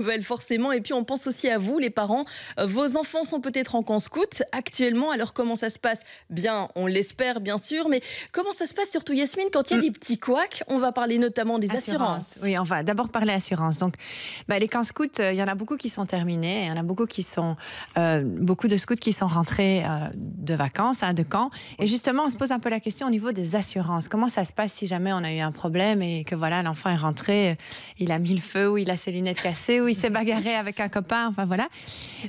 nouvelles forcément. Et puis on pense aussi à vous, les parents. Vos enfants sont peut-être en camp scout actuellement. Alors comment ça se passe? Bien, on l'espère bien sûr. Mais comment ça se passe surtout, Yasmine, quand il y a des petits couacs? On va parler notamment des assurances. Oui, on va d'abord parler assurance. Donc, les camps scouts, il y en a beaucoup qui sont terminés. Il y en a beaucoup qui sont, beaucoup de scouts qui sont rentrés de vacances, de camp. Et justement, on se pose un peu la question au niveau des assurances. Comment ça se passe si jamais on a eu un problème et que voilà, l'enfant est rentré, il a mis le feu, ou il a ses lunettes cassées, ou il s'est bagarré avec un copain, enfin voilà.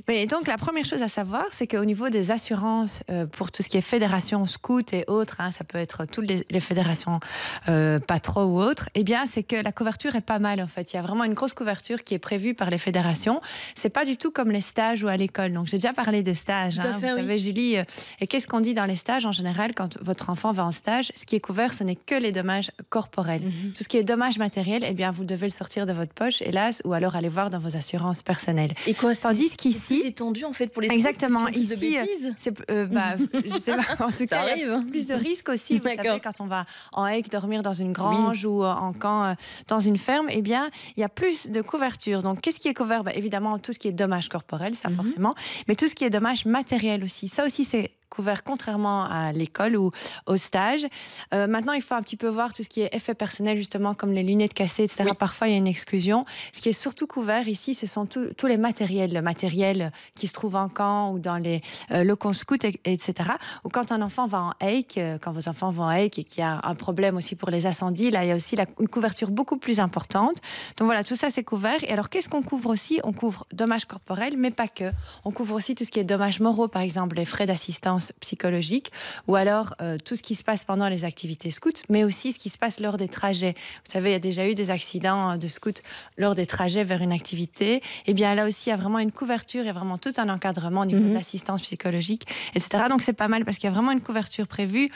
Mais donc, la première chose à savoir, c'est qu'au niveau des assurances, pour tout ce qui est fédération scout et autres, ça peut être toutes les fédérations pas trop ou autres, eh bien, c'est que la couverture est pas mal en fait. Il y a vraiment une grosse couverture qui est prévue par les fédérations. C'est pas du tout comme les stages ou à l'école. Donc, j'ai déjà parlé des stages. Vous savez, Julie, et qu'est-ce qu'on dit dans les stages en général quand votre enfant va en stage? Ce qui est couvert, ce n'est que les dommages corporels. Tout ce qui est dommages matériels, eh bien, vous devez le sortir de votre poche, hélas, ou alors aller voir dans vos assurances personnelles. Et quoi, tandis qu'ici, c'est étendu en fait pour les scouts. Exactement. Ici, c'est je sais pas. En tout cas, arrive. Il y a plus de risques aussi. Vous savez, quand on va en hike dormir dans une grange ou en camp dans une ferme, eh bien, il y a plus de couverture. Donc, qu'est-ce qui est couvert? Évidemment, tout ce qui est dommages corporels, ça forcément, mais tout ce qui est dommages matériels aussi. Ça aussi, c'est couvert contrairement à l'école ou au stage. Maintenant, il faut un petit peu voir tout ce qui est effet personnel, justement, comme les lunettes cassées, etc. Oui. Parfois, il y a une exclusion. Ce qui est surtout couvert ici, ce sont tous les matériels. Le matériel qui se trouve en camp ou dans les locaux scouts, etc. Ou quand un enfant va en hike, quand vos enfants vont en hike et qu'il y a un problème aussi pour les incendies, là, il y a aussi une couverture beaucoup plus importante. Donc voilà, tout ça, c'est couvert. Et alors, qu'est-ce qu'on couvre aussi? On couvre dommages corporels, mais pas que. On couvre aussi tout ce qui est dommages moraux, par exemple, les frais d'assistance psychologique, ou alors tout ce qui se passe pendant les activités scouts, mais aussi ce qui se passe lors des trajets. Vous savez, il y a déjà eu des accidents de scouts lors des trajets vers une activité. Et bien là aussi, il y a vraiment une couverture et vraiment tout un encadrement au niveau de l'assistance psychologique, etc. Donc c'est pas mal parce qu'il y a vraiment une couverture prévue.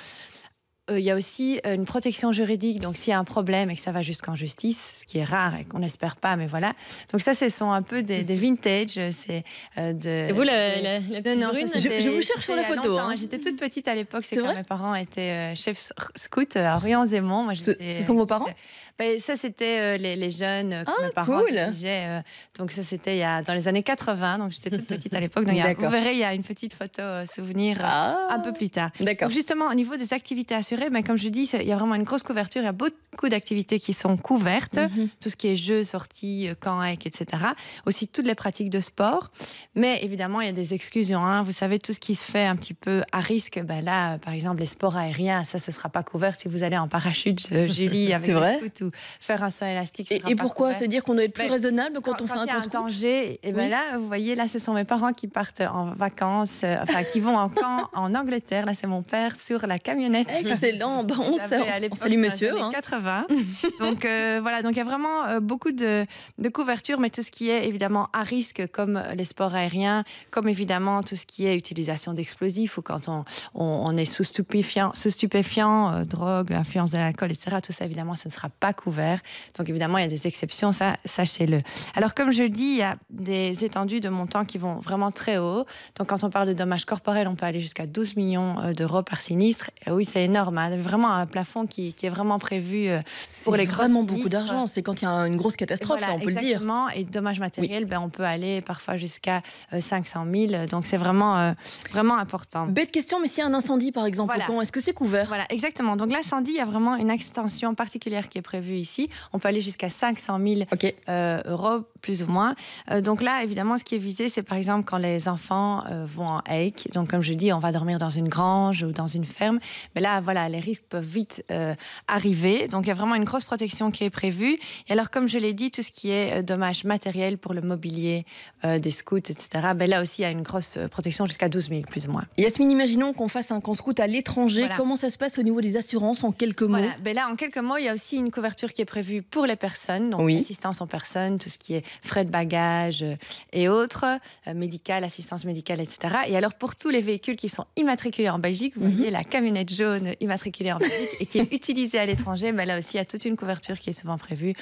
Il y a aussi une protection juridique, donc s'il y a un problème et que ça va jusqu'en justice, ce qui est rare et qu'on n'espère pas, mais voilà. Donc ça, ce sont un peu des vintage. C'est vous la petite brune? Je vous cherche sur la photo. J'étais toute petite à l'époque, c'est quand mes parents étaient chefs scouts à Orient-Zémont. Ce sont vos parents? Ça, c'était les jeunes que mes parents dirigeaient. Donc ça, c'était dans les années 80, donc j'étais toute petite à l'époque. Donc vous verrez, il y a une petite photo souvenir un peu plus tard. Donc justement, au niveau des activités assurées, mais comme je dis, il y a vraiment une grosse couverture. Il y a beaucoup d'activités qui sont couvertes. Tout ce qui est jeux, sorties, camp, hike, etc. Aussi toutes les pratiques de sport. Mais évidemment, il y a des exclusions. Vous savez, tout ce qui se fait un petit peu à risque. Là, par exemple, les sports aériens, ça, ce ne sera pas couvert si vous allez en parachute, Julie, avec les scouts, ou faire un saut élastique. Et pourquoi se dire qu'on doit être plus raisonnable quand on fait un camp scout? Danger, et là, vous voyez, là, ce sont mes parents qui partent en vacances, qui vont en camp en Angleterre. Là, c'est mon père sur la camionnette. Excellent, on salue monsieur. 80. Donc voilà, donc il y a vraiment beaucoup de couverture, mais tout ce qui est évidemment à risque, comme les sports aériens, comme évidemment tout ce qui est utilisation d'explosifs, ou quand on est sous stupéfiants, drogue, influence de l'alcool, etc. Tout ça, évidemment, ça ne sera pas couvert. Donc évidemment, il y a des exceptions, ça, sachez-le. Alors comme je le dis, il y a des étendues de montants qui vont vraiment très haut. Donc quand on parle de dommages corporels, on peut aller jusqu'à 12 millions d'euros par sinistre. Et oui, c'est énorme. Vraiment un plafond qui est vraiment prévu pour les grosses sinistres. Beaucoup d'argent. C'est quand il y a une grosse catastrophe, voilà, on peut le dire. Exactement. Et dommages matériels, on peut aller parfois jusqu'à 500 000. Donc c'est vraiment, vraiment important. Bête question, mais s'il y a un incendie, par exemple, est-ce que c'est couvert? Voilà, exactement. Donc l'incendie, il y a vraiment une extension particulière qui est prévue ici. On peut aller jusqu'à 500 000 euros, plus ou moins. Donc là, évidemment, ce qui est visé, c'est par exemple quand les enfants vont en hike. Donc comme je dis, on va dormir dans une grange ou dans une ferme. Mais là, voilà, les risques peuvent vite arriver. Donc il y a vraiment une grosse protection qui est prévue. Et alors, comme je l'ai dit, tout ce qui est dommages matériels pour le mobilier des scouts, etc., là aussi, il y a une grosse protection jusqu'à 12 000, plus ou moins. Yasmine, imaginons qu'on fasse un camp scout à l'étranger. Voilà. Comment ça se passe au niveau des assurances, en quelques mots? Là, en quelques mots, il y a aussi une couverture qui est prévue pour les personnes. Donc, assistance en personne, tout ce qui est frais de bagages et autres, médical, assistance médicale, etc. Et alors, pour tous les véhicules qui sont immatriculés en Belgique, vous voyez la camionnette jaune immatriculée en Belgique et qui est utilisée à l'étranger, là aussi, il y a toute une couverture qui est souvent prévue.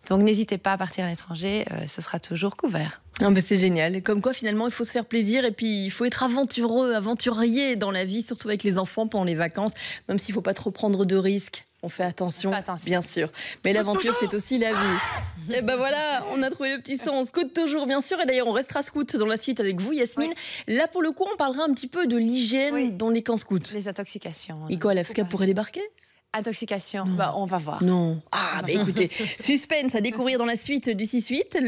Donc, n'hésitez pas à partir à l'étranger, ce sera toujours couvert. C'est génial. Comme quoi, finalement, il faut se faire plaisir et puis il faut être aventurier dans la vie, surtout avec les enfants pendant les vacances, même s'il ne faut pas trop prendre de risques. On fait attention, bien sûr. Mais l'aventure, c'est aussi la vie. Et ben voilà, on a trouvé le petit son. On scoute toujours, bien sûr. Et d'ailleurs, on restera scout dans la suite avec vous, Yasmine. Oui. Là, pour le coup, on parlera un petit peu de l'hygiène dans les camps scouts. Les intoxications. Et quoi, l'AFSCA pourrait débarquer? Intoxication, on va voir. Non. Ah, bah écoutez, suspense à découvrir dans la suite du 6-8.